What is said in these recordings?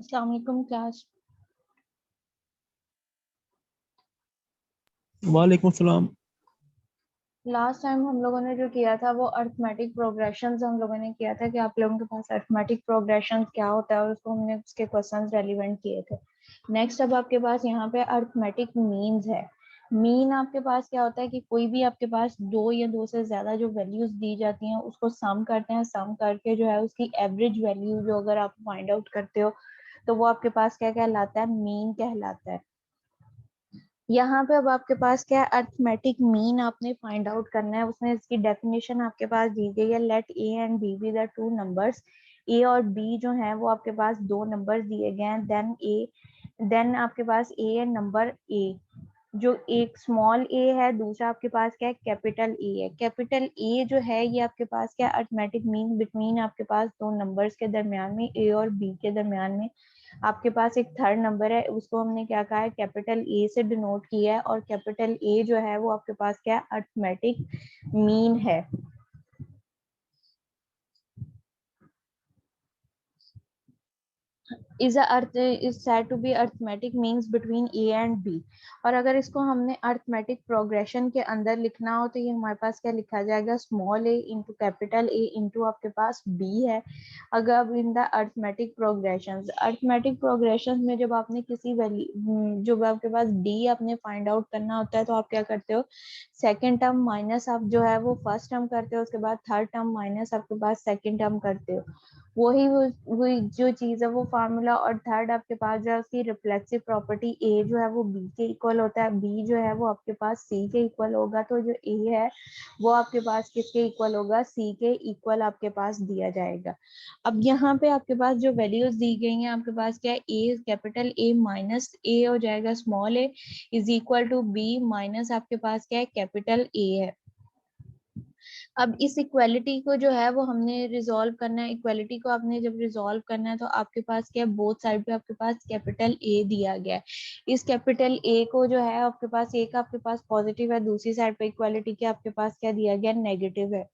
अस्सलाम वालेकुम क्लास। वालेकुम सलाम। लास्ट टाइम हम लोगों ने जो किया था वो अर्थमेटिक प्रोग्रेशंस हम लोगों ने किया था कि आप लोगों के पास अर्थमेटिक प्रोग्रेशंस क्या होता है और उसको हमने उसके क्वेश्चंस रेलिवेंट किए थे। नेक्स्ट अब आपके पास यहाँ पे अर्थमेटिक मीन्स है। मीन आपके पास क्या होता है कि कोई भी आपके पास दो या दो से ज्यादा जो वैल्यूज दी जाती हैं उसको सम करते हैं, सम करके जो है उसकी एवरेज वैल्यू जो अगर आप फाइंड आउट करते हो तो वो आपके पास क्या कहलाता है, मीन कहलाता है। यहाँ पे अब आपके पास क्या है, अर्थमेटिक मीन आपने फाइंड आउट करना है। उसमें इसकी डेफिनेशन आपके पास दी गई है, let A and B be the two numbers. A और बी जो है वो आपके पास दो नंबर्स दिए गए हैं। देन आपके पास ए एंड नंबर ए, जो एक स्मॉल ए है, दूसरा आपके पास क्या है, कैपिटल ए है। कैपिटल ए जो है ये आपके पास क्या, अर्थमेटिक मीन बिटवीन आपके पास दो नंबर्स के दरमियान में, ए और बी के दरमियान में आपके पास एक थर्ड नंबर है, उसको हमने क्या कहा है, कैपिटल ए से डिनोट किया है। और कैपिटल ए जो है वो आपके पास क्या, अर्थमेटिक मीन है। is said to be arithmetic means between a and b। और अगर इसको हमने अर्थमेटिक प्रोग्रेशन के अंदर लिखना हो तो ये हमारे पास क्या लिखा जाएगा, small A into capital A into आपके पास बी है। अगर अब इन द अर्थमेटिक प्रोग्रेशन में जब आपने किसी वैल्यू, जब आपके पास डी आपने फाइंड आउट करना होता है तो आप क्या करते हो, सेकेंड टर्म माइनस आप जो है वो फर्स्ट टर्म करते हो, उसके बाद थर्ड टर्म माइनस आपके पास सेकेंड टर्म करते हो। वही जो चीज है वो फार्मूला। और थर्ड आपके पास जो है उसकी रिफ्लेक्सिव प्रॉपर्टी, ए जो है वो बी के इक्वल होता है, बी जो है वो आपके पास सी के इक्वल होगा। तो जो ए है वो आपके पास किसके इक्वल होगा, सी के इक्वल आपके पास दिया जाएगा। अब यहाँ पे आपके पास जो वैल्यूज दी गई हैं आपके पास क्या है, ए कैपिटल ए माइनस ए हो जाएगा small a is equal to B minus आपके पास क्या है, कैपिटल ए है। अब इस इक्वालिटी को जो है वो हमने रिजॉल्व करना है। इक्वालिटी को आपने जब रिजॉल्व करना है तो आपके पास क्या है, बोथ साइड पे आपके पास कैपिटल ए दिया गया है। इस कैपिटल ए को जो है आपके पास, एक आपके पास पॉजिटिव है, दूसरी साइड पे इक्वालिटी के आपके पास क्या दिया गया, नेगेटिव है।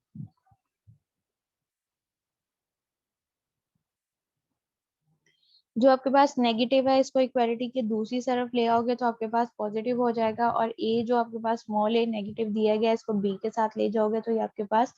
जो आपके पास नेगेटिव है इसको इक्वालिटी के दूसरी तरफ ले आओगे तो आपके पास पॉजिटिव हो जाएगा। और ए जो आपके पास स्मॉल ए नेगेटिव दिया गया है इसको बी के साथ ले जाओगे तो ये आपके पास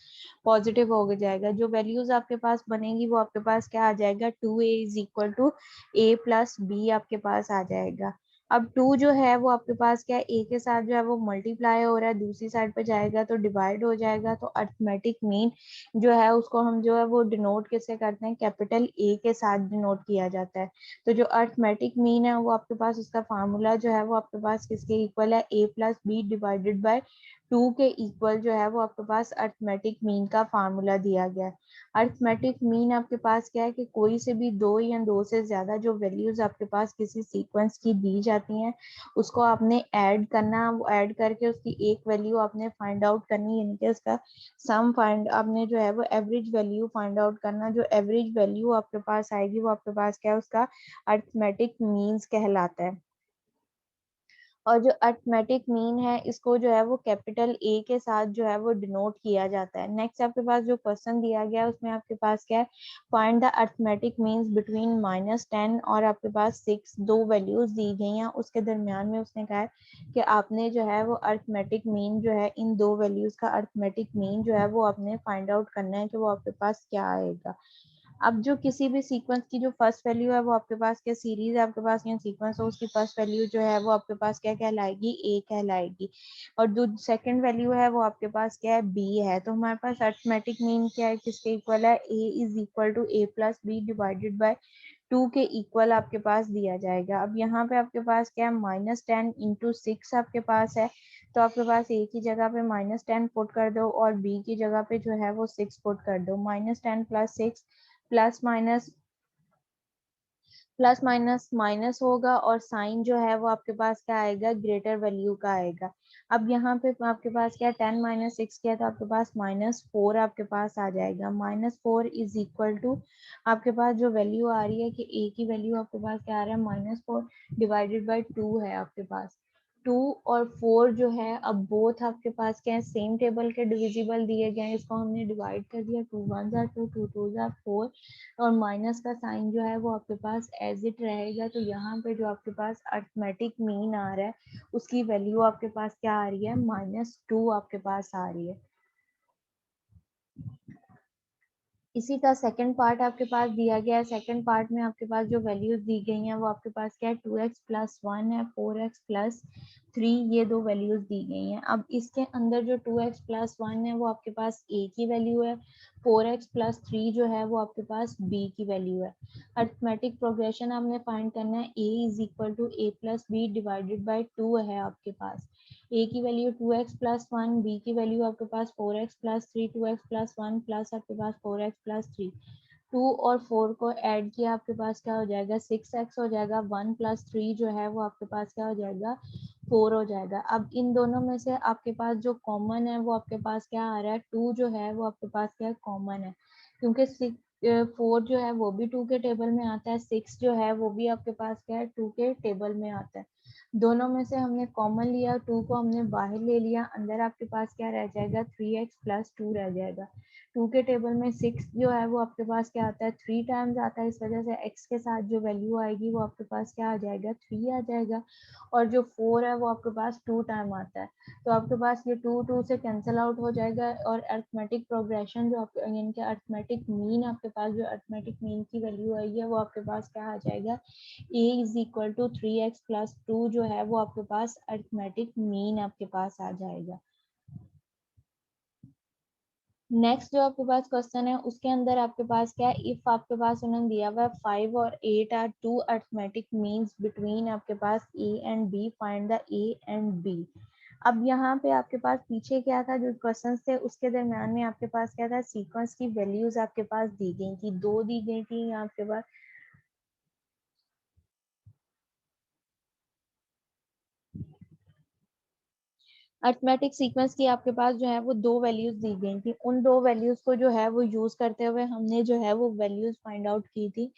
पॉजिटिव हो जाएगा। जो वैल्यूज आपके पास बनेगी वो आपके पास क्या आ जाएगा, two a is equal to A plus b आपके पास आ जाएगा। अब टू जो है वो आपके पास क्या है, ए के साथ जो है वो मल्टीप्लाई हो रहा है, दूसरी साइड पे जाएगा तो डिवाइड हो जाएगा। तो अर्थमेटिक मीन जो है उसको हम जो है वो डिनोट किससे करते हैं, कैपिटल ए के साथ डिनोट किया जाता है। तो जो अर्थमेटिक मीन है वो आपके पास, उसका फार्मूला जो है वो आपके पास किसके इक्वल है, A plus B divided by two के इक्वल जो है वो आपके पास अर्थमेटिक मीन का फार्मूला दिया गया है। अर्थमेटिक मीन आपके पास क्या है कि कोई से भी दो या दो से ज्यादा जो वैल्यूज आपके पास किसी सीक्वेंस की दी जाती हैं उसको आपने ऐड करना, वो ऐड करके उसकी एक वैल्यू आपने फाइंड आउट करनी, यानी कि उसका सम फाइंड आपने जो है वो एवरेज वैल्यू फाइंड आउट करना। जो एवरेज वैल्यू आपके पास आएगी वो आपके पास क्या है, उसका अर्थमेटिक मीन्स कहलाता है। और जो अर्थमेटिक मीन है इसको जो है वो कैपिटल ए के साथ जो है वो डिनोट किया जाता है। नेक्स्ट आपके पास जो क्वेश्चन दिया गया है उसमें आपके पास क्या है, find the arithmetic means between -10 और आपके पास 6, दो वैल्यूज दी गई हैं उसके दरमियान में उसने कहा है कि आपने जो है वो अर्थमेटिक मीन जो है, इन दो वैल्यूज का अर्थमेटिक मीन जो है वो आपने फाइंड आउट करना है कि वो आपके पास क्या आएगा। अब जो किसी भी सीक्वेंस की जो फर्स्ट वैल्यू है वो आपके पास क्या, सीरीज है आपके पास या सीक्वेंस हो, उसकी फर्स्ट वैल्यू जो है वो आपके पास क्या कहलाएगी, ए कहलाएगी। और जो सेकंड वैल्यू है वो आपके पास क्या है, बी है। तो हमारे पास अर्थमेटिक मीन क्या है, किसके इक्वल है, A is equal to A plus B divided by two के इक्वल आपके पास दिया जाएगा। अब यहाँ पे आपके पास क्या है, -10 इंटू 6 आपके पास है। तो आपके पास ए की जगह पे -10 पुट कर दो और बी की जगह पे जो है वो 6 पुट कर दो। -10 plus 6 plus minus plus minus minus होगा और साइन जो है वो आपके पास क्या आएगा, ग्रेटर वैल्यू का आएगा। अब यहाँ पे आपके पास क्या, 10 माइनस 6 किया तो आपके पास -4 आपके पास आ जाएगा। -4 इज इक्वल टू आपके पास जो वैल्यू आ रही है कि ए की वैल्यू आपके पास क्या आ रहा है, -4 डिवाइडेड बाई 2 है आपके पास। 2 और 4 जो है अब बोथ आपके पास क्या है, सेम टेबल के डिविजिबल दिए गए हैं, इसको हमने डिवाइड कर दिया, 2 1 2 2 2 4 और माइनस का साइन जो है वो आपके पास एज इट रहेगा। तो यहाँ पे जो आपके पास अर्थमेटिक मीन आ रहा है उसकी वैल्यू आपके पास क्या आ रही है, -2 आपके पास आ रही है। इसी का सेकंड पार्ट आपके पास दिया गया है। सेकंड पार्ट में आपके पास जो वैल्यूज दी गई हैं वो आपके पास क्या है, 2x + 1 है, 4x + 3, ये दो वैल्यूज दी गई हैं। अब इसके अंदर जो 2x + 1 है वो आपके पास a की वैल्यू है, 4x + 3 जो है वो आपके पास b की वैल्यू है। अरिथमेटिक प्रोग्रेशन आपने फाइंड करना है, a = a + b / 2 है आपके पास। a की वैल्यू 2x + 1, b की वैल्यू आपके पास 4x + 3, 2x + 1 प्लस आपके पास 4x + 3। 2 और 4 को ऐड किया आपके पास क्या हो जाएगा, 6x हो जाएगा। 1 + 3 जो है वो आपके पास क्या हो जाएगा, 4 हो जाएगा। अब इन दोनों में से आपके पास जो कॉमन है वो आपके पास क्या आ रहा है, 2 जो है वो आपके पास क्या कॉमन है, क्योंकि 4 जो है वो भी 2 के टेबल में आता है, 6 जो है वो भी आपके पास क्या है, 2 के टेबल में आता है। दोनों में से हमने कॉमन लिया, 2 को हमने बाहर ले लिया, अंदर आपके पास क्या रह जाएगा, 3x + 2 रह जाएगा। 2 के टेबल में 6 जो है वो आपके पास क्या आता है, 3 टाइम्स आता है, इस वजह से x के साथ जो वैल्यू आएगी वो आपके पास क्या आ जाएगा, 3 आ जाएगा। और जो 4 है वो आपके पास 2 टाइम आता है, तो आपके पास ये 2 2 से कैंसिल आउट हो जाएगा। और अरिथमेटिक प्रोग्रेशन जो आपके यानी कि अरिथमेटिक मीन आपके पास जो अरिथमेटिक मीन की वैल्यू आई है वो आपके पास क्या आ जाएगा, a = 3x + 2 जो है वो आपके पास अरिथमेटिक मीन आपके पास आ जाएगा। नेक्स्ट जो आपके पास क्वेश्चन है उसके अंदर आपके पास क्या है, इफ आपके पास उन्होंने दिया हुआ है 5 और 8 आर 2 अरिथमेटिक मीन्स बिटवीन आपके पास a and b, find the a and b। अब यहाँ पे आपके पास पीछे क्या था, जो क्वेश्चंस थे उसके दरम्यान में आपके पास क्या था, सीक्वेंस की वैल्यूज आपके पास दी गई थी, दो दी गई थी आपके पास। अरिथमेटिक सीक्वेंस की आपके पास जो है वो दो वैल्यूज दी गई थी, उन दो वैल्यूज को जो है वो यूज करते हुए हमने जो है वो वैल्यूज फाइंड आउट की थी,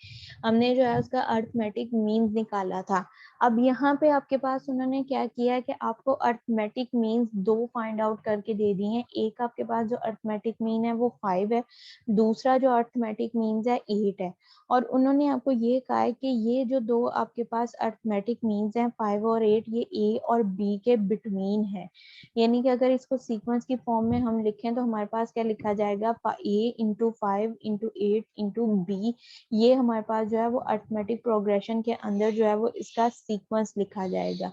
हमने जो है उसका अरिथमेटिक मीन्स निकाला था। अब यहाँ पे आपके पास उन्होंने क्या किया है कि आपको अरिथमेटिक मीन्स दो फाइंड आउट करके दे दिए हैं। एक आपके पास जो अरिथमेटिक मीन है वो 5 है, दूसरा जो अरिथमेटिक मीन्स है 8 है। और उन्होंने आपको ये कहा है कि ये जो दो आपके पास अरिथमेटिक मीन्स हैं 5 और 8, ये ए और बी के बिटवीन है। यानी कि अगर इसको सीक्वेंस की फॉर्म में हम लिखें तो हमारे पास क्या लिखा जाएगा, a × 5 × 8 × b। ये हमारे पास जो है वो अरिथमेटिक प्रोग्रेशन के अंदर जो है वो इसका सीक्वेंस लिखा जाएगा।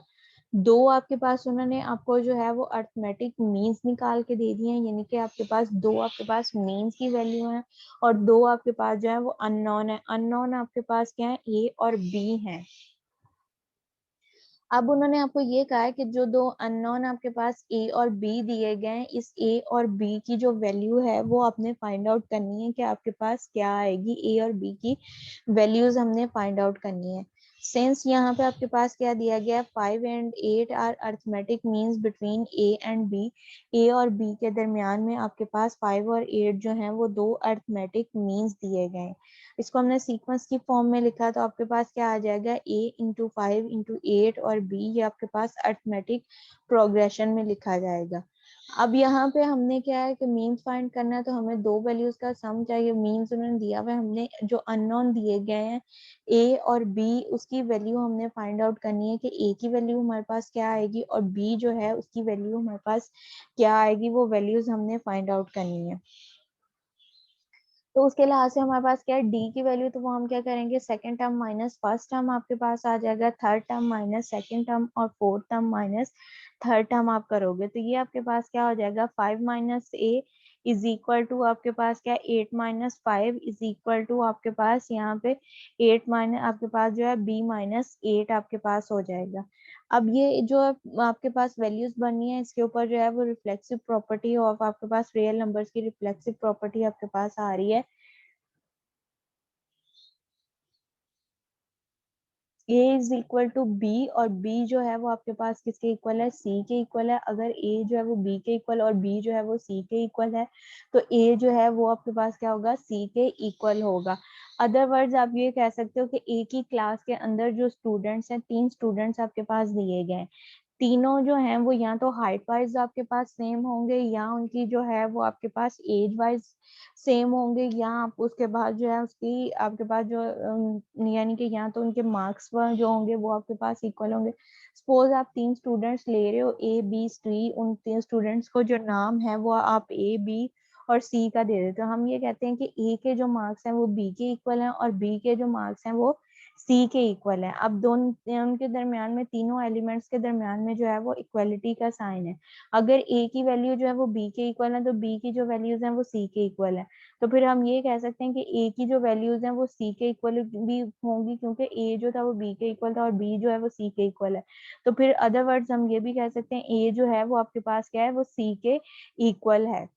दो आपके पास उन्होंने आपको जो है वो अरिथमेटिक मीन्स निकाल के दे दिए हैं, यानी कि आपके पास दो आपके पास मीन्स की वैल्यू है और दो आपके पास जो है वो अननोन है। अननोन आपके पास क्या है, a और b है। अब उन्होंने आपको ये कहा है कि जो दो अननोन आपके पास a और b दिए गए हैं, इस a और b की जो वैल्यू है वो आपने फाइंड आउट करनी है कि आपके पास क्या आएगी, a और b की वैल्यूज हमने फाइंड आउट करनी है। सिंस यहाँ पे आपके पास क्या दिया गया है, 5 and 8 are arithmetic means between a and b, a और b के दरमियान में आपके पास 5 और 8 जो हैं वो दो अरिथमेटिक मीन्स दिए गए हैं। इसको हमने सीक्वेंस की फॉर्म में लिखा तो आपके पास क्या आ जाएगा, a × 5 × 8 और b, ये आपके पास अरिथमेटिक प्रोग्रेशन में लिखा जाएगा। अब यहाँ पे हमने क्या है कि मीन्स फाइंड करना है, तो हमें दो वैल्यूज का सम चाहिए। मीन्स उन्होंने दिया हुआ है, हमने जो अननोन दिए गए हैं a और b, उसकी वैल्यू हमने फाइंड आउट करनी है कि a की वैल्यू हमारे पास क्या आएगी और b जो है उसकी वैल्यू हमारे पास क्या आएगी, वो वैल्यूज हमने फाइंड आउट करनी है। तो उसके लिहाज से हमारे पास क्या है, डी की वैल्यू, तो वो हम क्या करेंगे, second term minus first term आपके पास आ जाएगा, third term minus second term और fourth term minus third term आप करोगे तो ये आपके पास क्या हो जाएगा, 5 - a इज इक्वल टू आपके पास क्या, 8 - 5 इज इक्वल टू आपके पास यहाँ पे 8 माइनस आपके पास जो है b - 8 आपके पास हो जाएगा। अब ये जो आपके पास वैल्यूज बननी है इसके ऊपर जो है वो रिफ्लेक्सिव प्रॉपर्टी ऑफ आपके पास रियल नंबर्स की रिफ्लेक्सिव प्रॉपर्टी आपके पास आ रही है। a is equal to b और b जो है वो आपके पास किसके इक्वल है, c के इक्वल है। अगर a जो है वो b के इक्वल और b जो है वो c के इक्वल है तो a जो है वो आपके पास क्या होगा, c के इक्वल होगा। अदरवर्ड्स आप ये कह सकते हो कि एक ही क्लास के अंदर जो स्टूडेंट्स हैं, तीन स्टूडेंट्स आपके पास दिए गए हैं, तीनों जो हैं वो या तो हाइट वाइज आपके पास सेम होंगे, या उनकी जो है वो आपके पास एज वाइज सेम होंगे, या आप उसके बाद जो है उसकी आपके पास जो यानी कि या तो उनके मार्क्स जो होंगे वो आपके पास इक्वल होंगे। सपोज आप 3 स्टूडेंट्स ले रहे हो ए बी सी, उन 3 स्टूडेंट्स को जो नाम है वो आप ए बी और सी का दे देते हो। हम ये कहते हैं कि ए के जो मार्क्स हैं वो बी के इक्वल हैं और बी के जो मार्क्स हैं वो सी के इक्वल है। अब दोनों उनके दरमियान में, तीनों एलिमेंट्स के दरमियान में जो है वो इक्वलिटी का साइन है। अगर ए की वैल्यू जो है वो बी के इक्वल है तो बी की जो वैल्यूज हैं वो सी के इक्वल है। तो फिर हम ये कह सकते हैं कि ए की जो वैल्यूज हैं वो सी के इक्वल भी होंगी, क्योंकि ए जो था वो बी के इक्वल था और बी जो है वो सी के इक्वल है। तो फिर अदर वर्ड्स हम ये भी कह सकते हैं ए जो है वो आपके पास क्या है, वो सी के इक्वल है।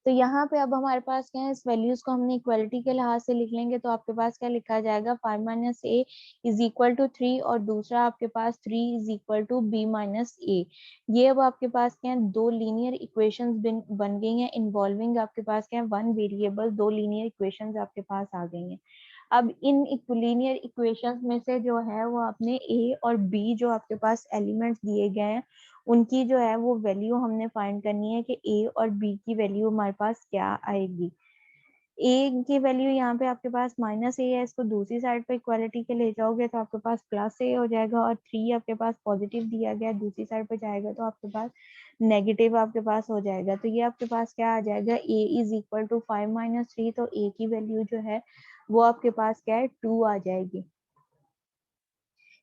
तो यहाँ पे अब हमारे पास क्या है, इस वैल्यूज को हमने इक्वलिटी के लिहाज से लिख लेंगे। तो आपके पास क्या लिखा जाएगा, 5 minus A is equal to 3 और दूसरा आपके पास 3 is equal to B minus A. ये अब आपके पास क्या है, दो लीनियर इक्वेशंस बन गई हैं इन्वॉल्विंग आपके पास क्या है, वन वेरिएबल। दो लीनियर इक्वेशंस आपके पास आ गई हैं। अब इन लीनियर इक्वेशंस में से जो है वो आपने ए और बी जो आपके पास एलिमेंट्स दिए गए हैं उनकी जो है वो वैल्यू हमने फाइंड करनी है कि ए और बी की वैल्यू हमारे पास क्या आएगी। ए की वैल्यू यहाँ पे आपके पास माइनस ए है, इसको दूसरी साइड पे इक्वालिटी के ले जाओगे तो आपके पास प्लस ए हो जाएगा, और 3 आपके पास पॉजिटिव दिया गया है, दूसरी साइड पे जाएगा तो आपके पास नेगेटिव आपके पास हो जाएगा। तो ये आपके पास क्या आ जाएगा, ए इज इक्वल टू 5 माइनस 3, तो ए की वैल्यू जो है वो आपके पास क्या है, 2 आ जाएगी।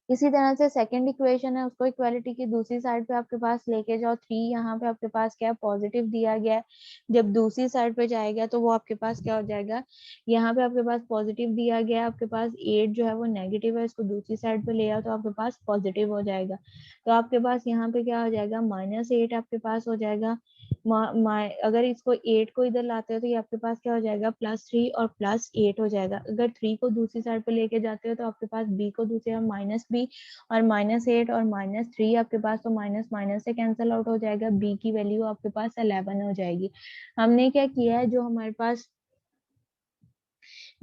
इसी तरह से सेकंड इक्वेशन है, उसको इक्वालिटी की दूसरी साइड पे आपके पास लेके जाओ। 3 यहाँ पे आपके पास क्या है, पॉजिटिव दिया गया है, जब दूसरी साइड पे जाएगा तो वो आपके पास क्या हो जाएगा, यहाँ पे आपके पास पॉजिटिव दिया गया है, आपके पास 8 जो है वो नेगेटिव है, इसको दूसरी साइड पे ले आओ तो आपके पास पॉजिटिव हो जाएगा। तो आपके पास यहाँ पे क्या हो जाएगा, -8 आपके पास हो जाएगा। अगर इसको 8 को इधर लाते हो तो ये आपके पास क्या हो जाएगा, +3 और +8 हो जाएगा। अगर 3 को दूसरी साइड पे लेके जाते हो तो आपके पास b को दूसरी -b और -8 और -3 आपके पास, तो माइनस माइनस से कैंसिल आउट हो जाएगा, b की वैल्यू आपके पास 11 हो जाएगी। हमने क्या किया है, जो हमारे पास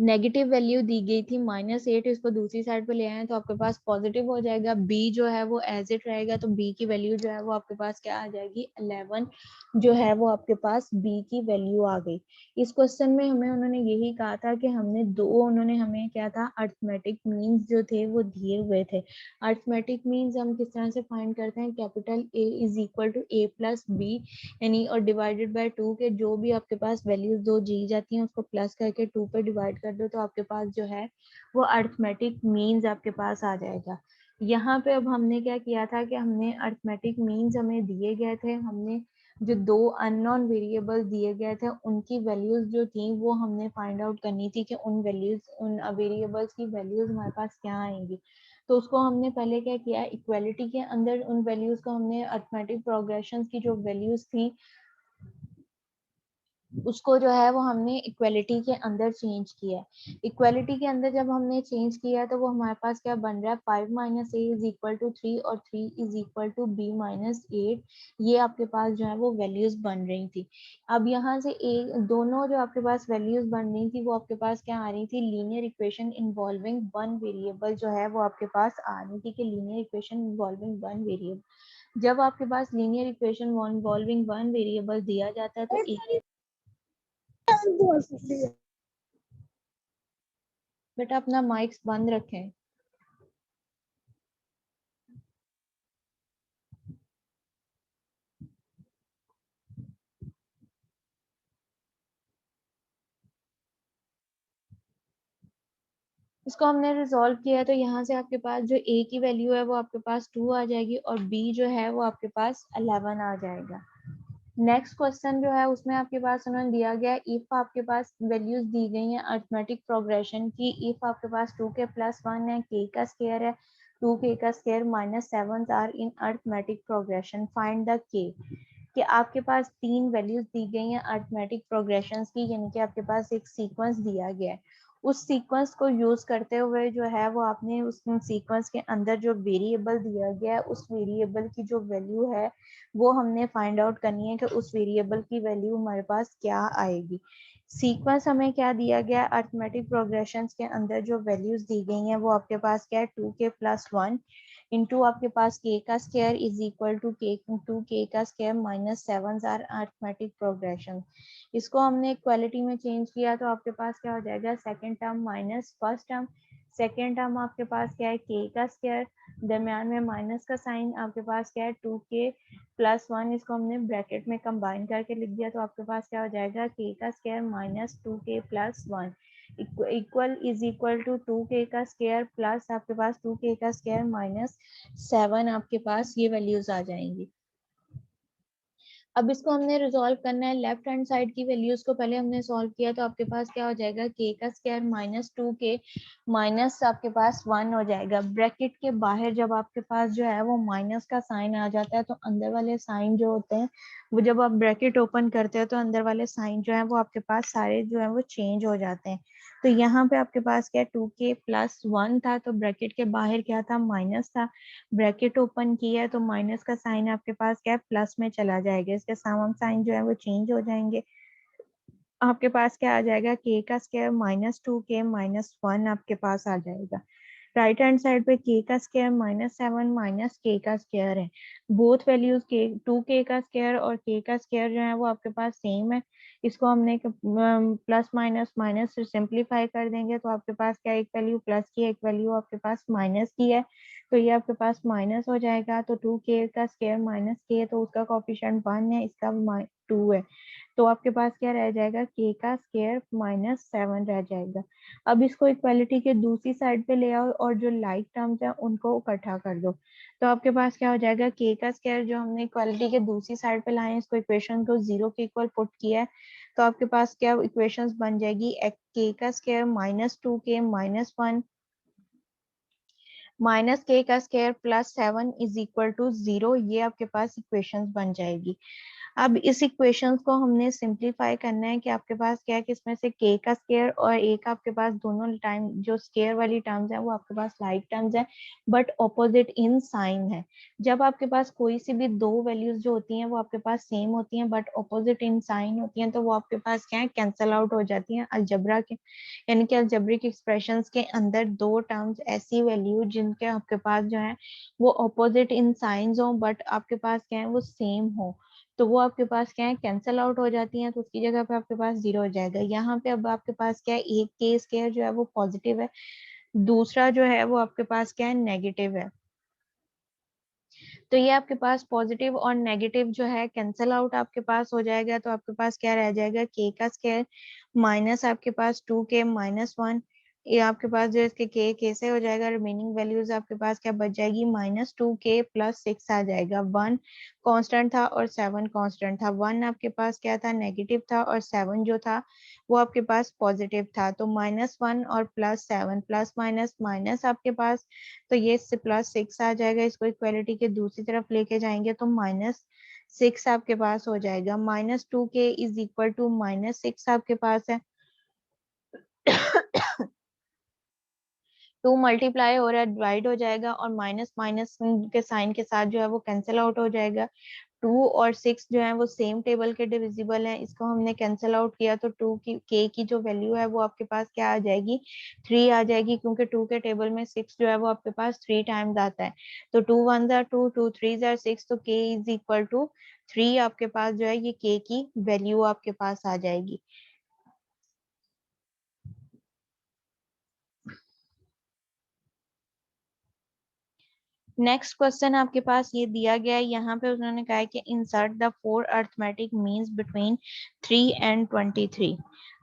नेगेटिव वैल्यू दी गई थी -8, इसको दूसरी साइड पे ले आए तो आपके पास पॉजिटिव हो जाएगा, बी जो है वो एज इट रहेगा, तो बी की वैल्यू जो है वो आपके पास क्या आ जाएगी, 11 जो है वो आपके पास बी की वैल्यू आ गई। इस क्वेश्चन में हमें उन्होंने यही कहा था कि उन्होंने हमें क्या था, अर्थमेटिक मीन्स जो थे वो दिए हुए थे। अर्थमेटिक मीन्स हम किस तरह से फाइंड करते हैं, capital A is equal to A plus b, यानी और डिवाइडेड बाय 2 के जो भी आपके पास वैल्यूज दो दी जाती हैं उसको प्लस करके 2 पे डिवाइड कर दो, तो आपके पास जो है वो अर्थमेटिक मीन्स आपके पास आ जाएगा। यहाँ पे अब हमने क्या किया था कि हमने अर्थमेटिक मीन्स हमें दिए गए थे, हमने जो दो अननोन वेरिएबल दिए गए थे उनकी वैल्यूज जो थी वो हमने फाइंड आउट करनी थी कि उन वेरिएबल्स की वैल्यूज हमारे पास क्या आएंगी। तो उसको हमने पहले क्या किया, इक्वालिटी के अंदर उन वैल्यूज को हमने अर्थमेटिक प्रोग्रेशन की जो वैल्यूज थी उसको जो है वो हमने इक्वालिटी के अंदर चेंज किया है। इक्वालिटी के अंदर जब हमने चेंज किया तो वो हमारे पास क्या बन रहा है, 5 minus A is equal to 3 और 3 is equal to B minus 8। ये आपके पास जो है वो वैल्यूज बन रही थी। अब यहाँ से दोनों जो आपके पास वैल्यूज बन रही थी वो आपके पास क्या आ रही थी, linear equation involving one variable जो है वो आपके पास आ रही थी कि linear equation involving one variable. जब आपके पास linear equation involving one variable दिया जाता है तो बेटा अपना माइक्स बंद रखें। इसको हमने रिजॉल्व किया तो यहाँ से आपके पास जो a की वैल्यू है वो आपके पास 2 आ जाएगी और b जो है वो आपके पास 11 आ जाएगा। नेक्स्ट क्वेश्चन जो है उसमें आपके पास उन्होंने दिया गया, इफ आपके पास वैल्यूज दी गई हैं अर्थमेटिक प्रोग्रेशन की, इफ आपके पास 2k + 1 है, k का स्क्वायर है, 2k का square -7 are in arithmetic progression, find the k। कि आपके पास 3 वैल्यूज दी गई हैं अर्थमेटिक प्रोग्रेशन की, यानी कि आपके पास एक सीक्वेंस दिया गया है। उस सीक्वेंस को यूज करते हुए जो है वो आपने उस सीक्वेंस के अंदर जो वेरिएबल दिया गया है उस वेरिएबल की जो वैल्यू है वो हमने फाइंड आउट करनी है कि उस वेरिएबल की वैल्यू हमारे पास क्या आएगी। सीक्वेंस हमें क्या दिया गया, अर्थमेटिक प्रोग्रेशन के अंदर जो वैल्यूज दी गई हैं वो आपके पास क्या है, 2k + 1, इनटू आपके पास के का square is equal to k का square minus 7 are arithmetic progression. इसको हमने इक्वालिटी में चेंज किया तो आपके पास क्या हो जाएगा, second term minus first term. Second term आपके पास क्या है, के का स्क्वायर, दरम्यान में माइनस का साइन, आपके पास क्या है 2k प्लस 1, इसको हमने ब्रैकेट में कंबाइन करके लिख दिया तो आपके पास क्या हो जाएगा, के का square minus 2k plus 1 equal is equal to 2k का स्क्वायर प्लस आपके पास 2k का स्क्वायर माइनस 7, आपके पास ये वैल्यूज आ जाएंगी। अब इसको हमने रिजॉल्व करना है, लेफ्ट हैंड साइड की वैल्यूज को पहले हमने सॉल्व किया तो आपके पास क्या हो जाएगा, के का स्क्वायर माइनस 2k माइनस आपके पास 1 हो जाएगा। ब्रैकेट के बाहर जब आपके पास जो है वो माइनस का साइन आ जाता है तो अंदर वाले साइन जो होते हैं वो जब आप ब्रैकेट ओपन करते हो तो अंदर वाले साइन जो है वो आपके पास सारे जो है वो चेंज हो जाते हैं। तो यहाँ पे आपके पास क्या 2k प्लस 1 था तो ब्रैकेट के बाहर क्या था, माइनस था। ब्रैकेट ओपन किया है तो माइनस का साइन आपके पास क्या है, प्लस में चला जाएगा, इसके सम साइन जो है वो चेंज हो जाएंगे। आपके पास क्या आ जाएगा, के का स्क्वायर माइनस 2k माइनस 1 आपके पास आ जाएगा। राइट हैंड साइड पे के का स्क्वायर माइनस 7 माइनस के का स्क्वायर है। बोथ वैल्यूज के 2k का स्क्वायर और के का स्क्वायर जो है वो आपके पास सेम है। इसको हमने प्लस माइनस माइनस से सिंप्लीफाई कर देंगे तो आपके पास क्या, एक वैल्यू प्लस की एक वैल्यू आपके पास माइनस की है तो ये आपके पास माइनस हो जाएगा। तो 2k का स्क्वायर माइनस k तो उसका कोफिशिएंट 1 है, इसका 2 है तो आपके पास क्या रह जाएगा, के का स्क्वायर माइनस 7 रह जाएगा। अब इसको इक्वालिटी के दूसरी साइड पे ले आओ और जो लाइक टर्म्स है उनको इकट्ठा कर दो तो आपके पास क्या हो जाएगा, के का स्क्वायर जो हमने इक्वालिटी के दूसरी साइड पे लाए हैं इसको इक्वेशन को 0 के इक्वल पुट किया है तो आपके पास क्या इक्वेशंस बन जाएगी, के का square minus 2k minus 1 minus k का square plus 7 is equal to 0, ये आपके पास इक्वेशंस बन जाएगी। अब इस इक्वेशंस को हमने सिंप्लीफाई करना है कि आपके पास क्या है कि इसमें से के का स्क्वायर और ए का आपके पास दोनों टाइम जो स्क्वायर वाली टर्म्स है वो आपके पास लाइक टर्म्स है बट ऑपोजिट इन साइन है। जब आपके पास कोई सी भी दो वैल्यूज जो होती हैं वो आपके पास सेम होती हैं बट ऑपोजिट इन साइन होती हैं तो वो आपके पास क्या है, कैंसल आउट हो जाती हैं अलजबरा के, यानी कि अलजेब्रिक एक्सप्रेशंस के अंदर दो टर्म्स ऐसी वैल्यू जिनके आपके पास जो है वो ऑपोजिट इन साइंस हो बट आपके पास क्या है वो सेम हो तो वो आपके पास क्या है, कैंसल आउट हो जाती हैं तो उसकी जगह पे आपके पास 0 हो जाएगा। यहाँ पे अब आपके पास क्या है, एक के स्क्वायर जो है वो पॉजिटिव है, दूसरा जो है वो आपके पास क्या है, नेगेटिव है। तो ये आपके पास पॉजिटिव और नेगेटिव जो है कैंसल आउट आपके पास हो जाएगा तो आपके पास क्या रह जाएगा, के का स्क्वायर माइनस आपके पास 2k माइनस 1, ये आपके पास जो इसके के से हो जाएगा, रिमेनिंग वैल्यूज आपके पास क्या बच जाएगी, माइनस 2k प्लस 6 आ जाएगा। 1 कांस्टेंट था और 7 कांस्टेंट था, 1 आपके पास क्या था, नेगेटिव था और 7 जो था वो आपके पास पॉजिटिव था। तो -1 और +7 प्लस माइनस माइनस आपके पास, तो ये +6 आ जाएगा। इसको इक्वालिटी के दूसरी तरफ लेके जाएंगे तो -6 आपके पास हो जाएगा। -2k इज इक्वल टू -6 आपके पास है। 2 मल्टीप्लाई हो रहा है, डिवाइड हो जाएगा और माइनस माइनस के साइन के साथ जो है वो कैंसिल आउट हो जाएगा। 2 और 6 जो है वो सेम टेबल के डिविजिबल हैं, इसको हमने कैंसिल आउट किया तो 2 की के की जो वैल्यू है वो आपके पास क्या आ जाएगी, 3 आ जाएगी क्योंकि 2 के टेबल में 6 जो है वो आपके पास 3 टाइम्स आता है। तो 2 1 जार 2, 2 3 जार 6, तो के इज इक्वल टू 3 आपके पास जो है ये के की वैल्यू आपके पास आ जाएगी। नेक्स्ट क्वेश्चन आपके पास ये दिया गया है, यहाँ पे उन्होंने कहा है कि insert the 4 arithmetic means between 3 and 23।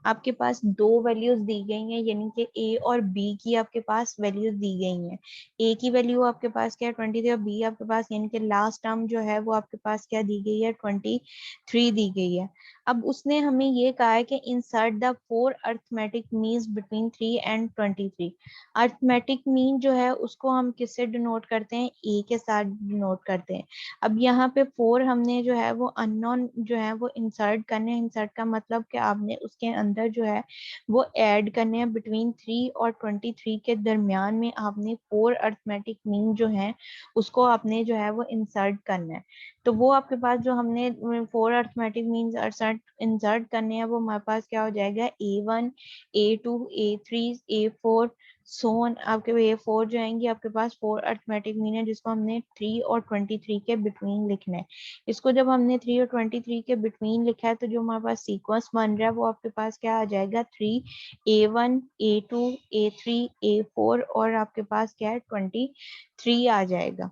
आपके पास दो वैल्यूज दी गई हैं, यानी कि ए और बी की आपके पास वैल्यूज दी गई हैं। ए की वैल्यू आपके पास क्या है 23 और बी आपके पास यानी कि लास्ट टर्म जो है वो आपके पास क्या दी गई है 23 दी गई है। अब उसने हमें ये कहा है कि insert the 4 arithmetic means between 3 and 23। Arithmetic mean जो है उसको हम किससे डिनोट करते हैं, ए के साथ डिनोट करते हैं। अब यहाँ पे 4 हमने जो है वो अननोन जो है वो इंसर्ट करने हैं। इंसर्ट का मतलब कि आपने उसके अंदर जो है वो ऐड करने हैं, बिटवीन 3 और 23 के दरमियान में आपने 4 अरिथमेटिक मीन जो है उसको आपने जो है वो इंसर्ट करना है। तो वो आपके पास जो हमने 4 अर्थमेटिक मीन्स इंसर्ट करने हैं वो हमारे पास क्या हो जाएगा, A1, A2, A3, A4 सोन आपके A4 जो आएंगे आपके पास 4 अर्थमेटिक मीन है, जिसको हमने 3 और 23 के बिटवीन लिखना है। इसको जब हमने 3 और 23 के बिटवीन लिखा है तो जो हमारे पास सीक्वेंस बन रहा है वो आपके पास क्या आ जाएगा, 3, A1, A2, A3, A4 और आपके पास क्या है 23 आ जाएगा।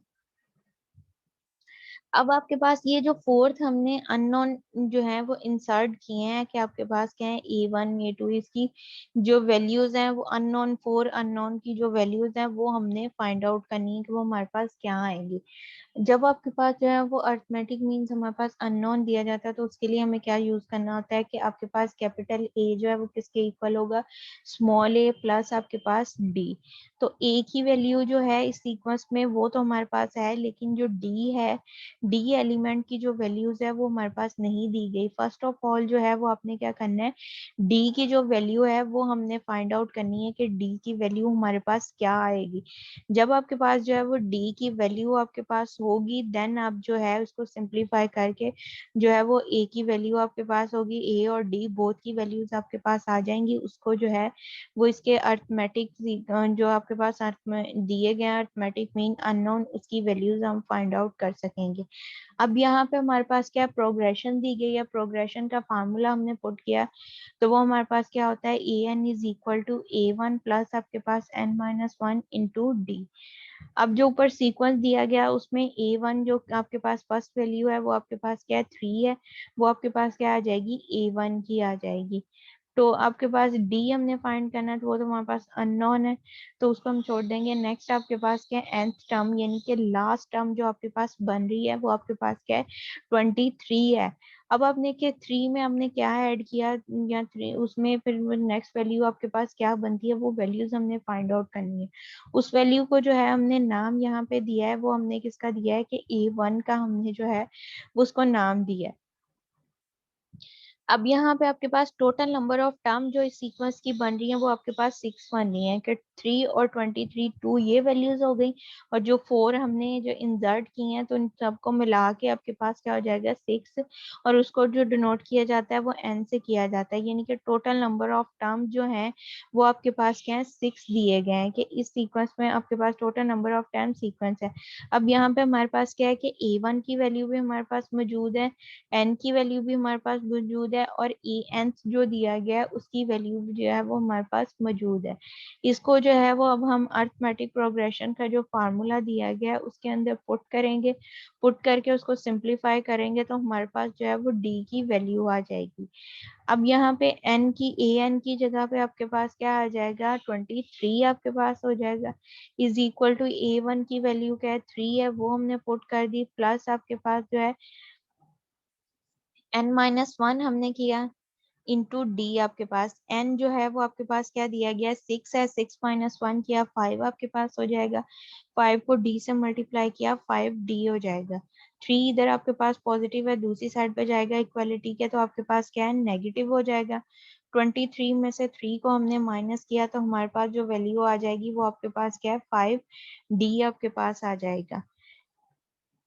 अब आपके पास ये जो फोर्थ हमने अननोन जो है वो इंसर्ट किए हैं कि आपके पास क्या है A1, A2, इसकी जो वैल्यूज हैं वो अननोन, 4 अननोन की जो वैल्यूज हैं वो हमने फाइंड आउट करनी है कि वो हमारे पास क्या आएंगी। जब आपके पास जो है वो अर्थमेटिक मीन्स हमारे पास अननोन दिया जाता है तो उसके लिए हमें क्या यूज करना होता है कि आपके पास कैपिटल ए जो है वो किसके इक्वल होगा, स्मॉल ए प्लस आपके पास डी। तो ए की वैल्यू जो है इस सीक्वेंस में वो तो हमारे पास है, लेकिन जो डी है, डी एलिमेंट की जो वैल्यूज है वो हमारे पास नहीं दी गई। फर्स्ट ऑफ ऑल जो है वो आपने क्या करना है, डी की जो वैल्यू है वो हमने फाइंड आउट करनी है कि डी की वैल्यू हमारे पास क्या आएगी। जब आपके पास जो है वो डी की वैल्यू आपके पास होगी देन आप जो है उसको सिंप्लीफाई करके जो है वो ए की वैल्यू आपके पास होगी, ए और डी बोथ की वैल्यूज आपके पास आ जाएंगी। उसको जो है वो इसके अर्थमेटिक जो आपके पास दिए गए अर्थमेटिक मीन अननोन उसकी वैल्यूज हम फाइंड आउट कर सकेंगे। अब यहाँ पे हमारे पास क्या प्रोग्रेशन दी गई है, प्रोग्रेशन का फार्मूला हमने पुट किया तो वो हमारे पास क्या होता है, A N is equal to A1 plus आपके पास n-1 इंटू डी। अब जो ऊपर सीक्वेंस दिया गया उसमें A1 जो आपके पास फर्स्ट वैल्यू है वो आपके पास क्या है 3 है, वो आपके पास क्या आ जाएगी A1 की आ जाएगी। तो आपके पास डी हमने फाइंड करना है तो वो तो हमारे पास अननोन है तो उसको हम छोड़ देंगे। नेक्स्ट आपके पास क्या है nth टर्म यानी कि लास्ट टर्म जो आपके पास बन रही है वो आपके पास क्या है 23 है। अब आपने के 3 में हमने क्या ऐड किया या 3 उसमें फिर नेक्स्ट वैल्यू आपके पास क्या बनती है वो वैल्यूज हमने फाइंड आउट करनी है। उस वैल्यू को जो है हमने नाम यहाँ पे दिया है वो हमने किसका दिया है कि A1 का हमने जो है उसको नाम दिया है। अब यहाँ पे आपके पास टोटल नंबर ऑफ टर्म जो इस सीक्वेंस की बन रही है वो आपके पास 6 बन रही है कि 3 और 23 2 ये वैल्यूज हो गई और जो 4 हमने जो इंसर्ट किए हैं तो इन सबको मिला के आपके पास क्या हो जाएगा 6 और उसको जो डिनोट किया जाता है वो n से किया जाता है, यानी कि टोटल नंबर ऑफ टर्म जो है वो आपके पास क्या है 6 दिए गए हैं कि इस सीक्वेंस में आपके पास total number of term sequence है। अब यहाँ पे हमारे पास क्या है कि A1 की वैल्यू भी हमारे पास मौजूद है, एन की वैल्यू भी हमारे पास मौजूद है और ई एन जो दिया गया है उसकी वैल्यू जो है वो हमारे पास मौजूद है। इसको जो है वो अब हम अर्थमेटिक प्रोग्रेशन का जो फार्मूला दिया गया है उसके अंदर पुट करेंगे, पुट करके उसको सिंप्लीफाई करेंगे तो हमारे पास जो है वो डी की वैल्यू आ जाएगी। अब यहाँ पे एन की ए एन की जगह पे आपके पास क्या आ जाएगा 23 आपके पास हो जाएगा, इज इक्वल टू A1 की वैल्यू क्या है 3 है वो हमने पुट कर दी, प्लस आपके पास जो है n-1 हमने किया इंटू डी। आपके पास n जो है वो आपके पास क्या दिया गया है 6 है, 6 - 1 किया 5 आपके पास हो जाएगा, 5 को d से मल्टीप्लाई किया 5d हो जाएगा। 3 इधर आपके पास पॉजिटिव है दूसरी साइड पे जाएगा इक्वालिटी के तो आपके पास क्या है नेगेटिव हो जाएगा। 23 में से 3 को हमने माइनस किया तो हमारे पास जो वैल्यू आ जाएगी वो आपके पास क्या है 5d आपके पास आ जाएगा।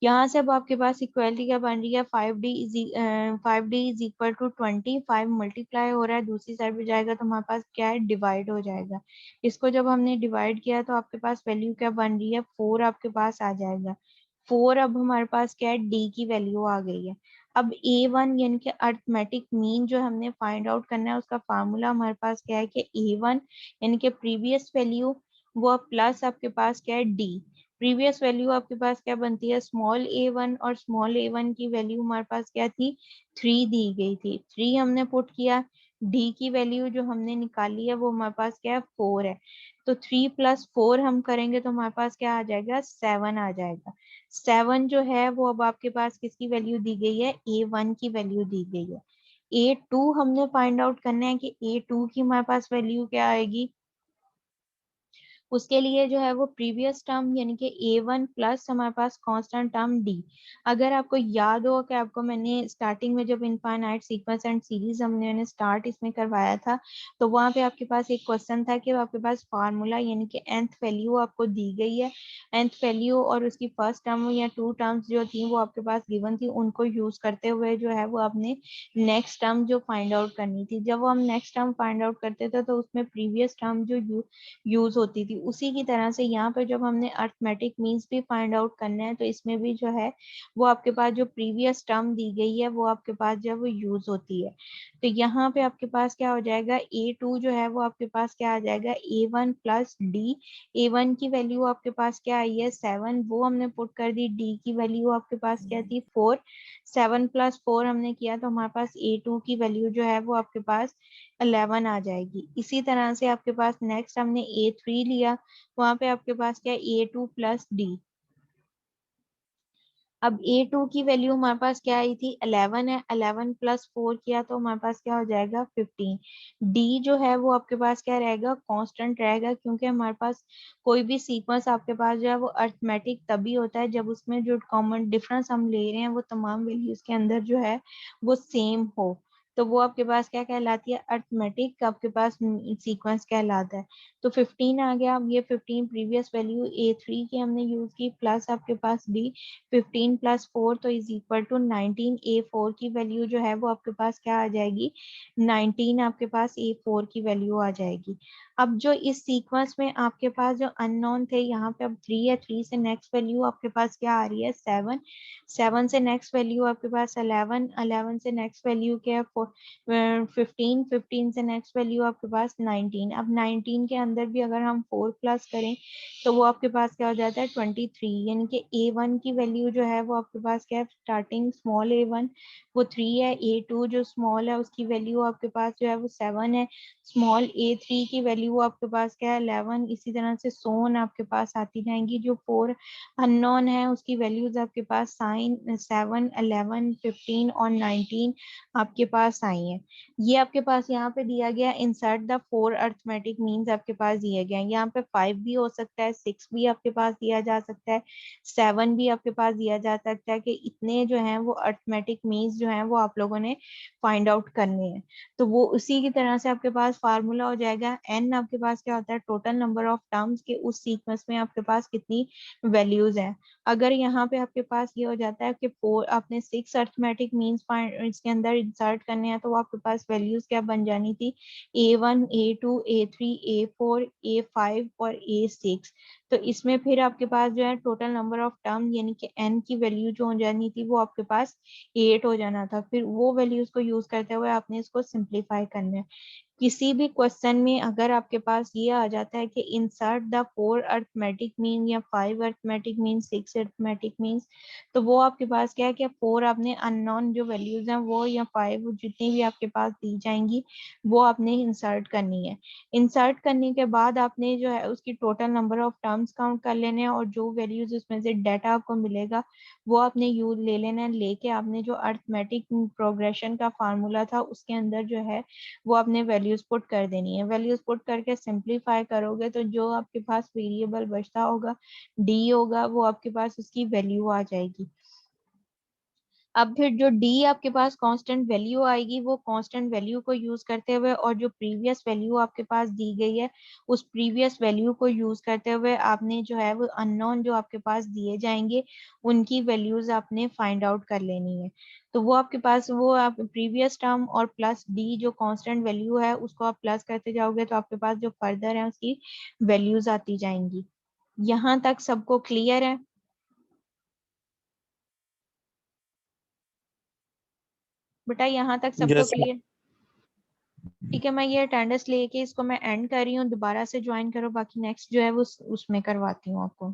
यहाँ से अब आपके पास इक्वालिटी क्या बन रही है 5d is equal to 20, 5 multiply हो रहा है दूसरी साइड पे जाएगा तो हमारे पास क्या है डिवाइड हो जाएगा। इसको जब हमने डिवाइड किया तो आपके पास वैल्यू क्या बन रही है 4 आपके पास आ जाएगा। 4 अब हमारे पास क्या है डी की वैल्यू आ गई है। अब A1 यानी कि अर्थमेटिक मीन जो हमने फाइंड आउट करना है उसका फार्मूला हमारे पास क्या है कि A1 यानी कि प्रीवियस वैल्यू वो प्लस आपके पास क्या है डी। प्रीवियस वैल्यू आपके पास क्या बनती है स्मॉल A1 और स्मॉल A1 की वैल्यू हमारे पास क्या थी 3 दी गई थी, 3 हमने पुट किया, डी की वैल्यू जो हमने निकाली है वो हमारे पास क्या है 4 है तो 3 + 4 हम करेंगे तो हमारे पास क्या आ जाएगा 7 आ जाएगा। 7 जो है वो अब आपके पास किसकी वैल्यू दी गई है A1 की वैल्यू दी गई है। A2 हमने फाइंड आउट करना है कि A2 की हमारे पास वैल्यू क्या आएगी, उसके लिए जो है वो प्रीवियस टर्म यानी कि A1 प्लस हमारे पास कांस्टेंट टर्म D। अगर आपको याद हो कि आपको मैंने स्टार्टिंग में जब इनफाइनाइट सीक्वेंस एंड सीरीज मैंने स्टार्ट इसमें करवाया था, तो वहां पे आपके पास एक क्वेश्चन था कि आपके पास फार्मूला यानी कि nth वैल्यू आपको दी गई है, nth वैल्यू और उसकी फर्स्ट टर्म या टू टर्म्स जो थी वो आपके पास गिवन थी, उनको यूज करते हुए जो है वो आपने नेक्स्ट टर्म जो फाइंड आउट करनी थी। जब हम नेक्स्ट टर्म फाइंड आउट करते थे तो उसमें प्रीवियस टर्म जो यूज होती थी, उसी की तरह से यहाँ पे जब हमने अर्थमेटिक मीन्स भी फाइंड आउट करना है तो इसमें भी जो है वो आपके पास जो प्रीवियस टर्म दी गई है वो आपके पास जब वो यूज होती है, तो यहाँ पे आपके पास क्या हो जाएगा, A2 जो है वो आपके पास क्या आ जाएगा, A1 प्लस D। A1 की वैल्यू आपके पास क्या आई है 7, वो हमने पुट कर दी। D की वैल्यू आपके पास क्या थी 4, 7 प्लस 4 हमने किया तो हमारे पास A2 की वैल्यू जो है वो आपके पास 11 आ जाएगी। इसी तरह से आपके पास नेक्स्ट हमने A3 लिया, वहां पे आपके पास क्या A2 प्लस D। अब A2 की वैल्यू हमारे पास क्या आई थी 11 है, 11 प्लस 4 किया तो हमारे पास क्या हो जाएगा 15। D जो है वो आपके पास क्या रहेगा, कांस्टेंट रहेगा, क्योंकि हमारे पास कोई भी सीक्वेंस आपके पास जो है वो अर्थमेटिक तभी होता है जब उसमें जो कॉमन डिफरेंस हम ले रहे हैं वो तमाम वैल्यूज के अंदर जो है वो सेम हो, तो वो आपके पास क्या कहलाती है, अर्थमेटिक आपके पास सीक्वेंस कहलाता है। तो 15 आ गया। अब ये 15 प्रीवियस वैल्यू A3 की हमने यूज की प्लस आपके पास D, 15 प्लस 4 तो इज इक्वल टू 19। A4 की वैल्यू जो है वो आपके पास क्या आ जाएगी 19, आपके पास A4 की वैल्यू आ जाएगी। अब जो इस सीक्वेंस में आपके पास जो अननोन थे यहाँ पे अब 3 है, 3 से नेक्स्ट वैल्यू आपके पास क्या आ रही है 7, 7 से नेक्स्ट वैल्यू आपके पास 11, 11 से नेक्स्ट वैल्यू क्या है 15, 15 से नेक्स्ट वैल्यू आपके पास 19। अब 19 के अंदर भी अगर हम 4 प्लस करें तो वो आपके पास क्या हो जाता है 23, यानी कि A1 की वैल्यू जो है वो आपके पास क्या है, स्टार्टिंग स्मॉल A1 वो 3 है, A2 जो स्मॉल है उसकी वैल्यू आपके पास जो है वो 7 है, स्मॉल A3 की वैल्यू आपके पास क्या है 11। इसी तरह से सोन आपके पास आती जाएंगी। जो 4 अननोन है उसकी वैल्यूज आपके पास साइन 7, 11, 15 और 19 आपके पास आई हैं। ये आपके पास यहाँ पे दिया गया इंसर्ट द 4 अर्थमेटिक मीन्स आपके पास दिया गया है। यहाँ पे 5 भी हो सकता है, 6 भी आपके पास दिया जा सकता है, 7 भी आपके पास दिया जा सकता है, कि इतने जो हैं वो अर्थमेटिक मीन्स जो हैं वो आप लोगों ने फाइंड आउट करने हैं। तो वो उसी की तरह से आपके पास फार्मूला हो जाएगा n, आपके पास क्या होता है टोटल नंबर ऑफ टर्म्स के उस सीक्वेंस में आपके पास कितनी वैल्यूज हैं। अगर यहाँ पे आपके पास ये हो जाता है कि 4 आपने 6 अर्थमेटिक मीन्स इसके अंदर इंसर्ट करने हैं, तो वो आपके पास वैल्यूज क्या बन जानी थी A1, A2, A3, A4, A5 और A6। तो इसमें फिर आपके पास जो है टोटल नंबर ऑफ टर्म यानी कि n की वैल्यू जो हो जानी थी वो आपके पास 8 हो जाना था। फिर वो वैल्यूज को यूज करते हुए आपने इसको सिंप्लीफाई करना है। किसी भी क्वेश्चन में अगर आपके पास ये आ जाता है कि इंसर्ट द 4 अर्थमेटिक मीन या 5 अर्थमेटिक मीन, 6 अर्थमेटिक मीन्स, तो वो आपके पास क्या है कि 4 आपने अननोन जो वैल्यूज हैं वो या 5 जितनी भी आपके पास दी जाएंगी वो आपने इंसर्ट करनी है। इंसर्ट करने के बाद आपने जो है उसकी total number of terms count कर लेने हैं और जो वैल्यूज उसमें से डाटा आपको मिलेगा वो आपने यूज ले लेना है। लेके आपने जो अर्थमेटिक प्रोग्रेशन का फार्मूला था उसके अंदर जो है वो आपने वैल्यूज पुट कर देनी है। वैल्यूज पुट करके सिंप्लीफाई करोगे तो जो आपके पास वेरिएबल बचता होगा डी होगा, वो आपके पास उसकी वैल्यू आ जाएगी। अब फिर जो डी आपके पास कांस्टेंट वैल्यू आएगी वो कांस्टेंट वैल्यू को यूज करते हुए और जो प्रीवियस वैल्यू आपके पास दी गई है उस प्रीवियस वैल्यू को यूज करते हुए आपने जो है वो अननोन जो आपके पास दिए जाएंगे उनकी वैल्यूज आपने फाइंड आउट कर लेनी है। तो वो आपके पास वो आप प्रीवियस टर्म और प्लस डी जो कांस्टेंट वैल्यू है उसको आप प्लस करते जाओगे तो आपके पास जो फर्दर है उसकी वैल्यूज आती जाएंगी। यहाँ तक सबको क्लियर है? बेटा यहाँ तक सबको यस। क्लियर? ठीक है, मैं ये अटेंडेंस लेके इसको मैं एंड कर रही हूँ, दोबारा से ज्वाइन करो, बाकी नेक्स्ट जो है वो उसमें करवाती हूँ आपको।